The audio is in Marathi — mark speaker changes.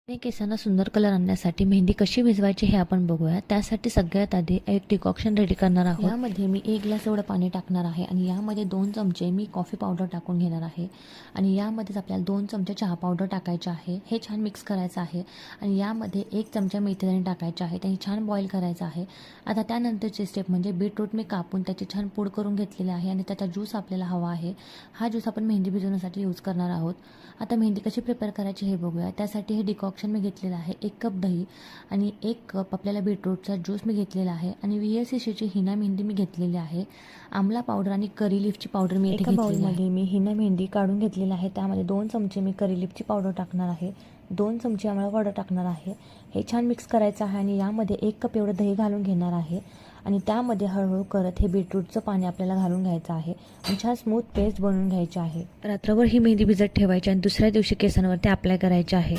Speaker 1: केसांना सुंदर कलर आणण्यासाठी मेहंदी कशी भिजवायची हे आपण बघूया। त्यासाठी सगळ्यात आधी एक डिकॉक्शन रेडी करणार आहोत। यामध्ये मी 1 ग्लास एवढं पाणी टाकणार आहे आणि यामध्ये 2 चमचे मी कॉफी पावडर टाकून घेणार आहे आणि यामध्येच आपल्याला 2 चमचे चहा पावडर टाकायचे आहे। हे छान मिक्स करायचं आहे आणि यामध्ये 1 चमचा मेथीदाणे टाकायचे आहे। ते छान बॉईल करायचं आहे। आता त्यानंतरची स्टेप म्हणजे बीटरूट मी कापून त्याची छान पूड करून घेतलेली आहे आणि त्याचा ज्यूस आपल्याला हवा आहे। हा ज्यूस आपण मेहंदी भिजवण्यासाठी यूज करणार आहोत। आता मेहंदी कशी प्रिपेअर करायची हे बघूया। त्यासाठी हे डिकॉक्शन मी घेतलेलं आहे, 1 कप दही आणि 1 कप आपल्याला बीटरूटचा ज्यूस मी घेतलेला आहे आणि VLCCची हिना मेहंदी मी घेतलेली आहे। आमला पावडर आणि करी लीफची पावडर मी एका बाउलमध्ये मी हिना मेहंदी काढून घेतलेली आहे। त्यामध्ये 2 चमचे मी करी लीफची पावडर टाकणार आहे, 2 चमचे आमला पावडर टाकणार आहे। हे छान मिक्स करायचं आहे आणि यामध्ये 1 कप एवढं दही घालून घेणार आहे आणि त्यामध्ये हळूहळू करत हे बीटरूटचं पाणी आपल्याला घालून घ्यायचं आहे आणि छान स्मूथ पेस्ट बनवून घ्यायची आहे। रात्रभर ही मेहंदी भिजत ठेवायची आणि दुसऱ्या दिवशी केसांवरती अप्लाय करायची आहे।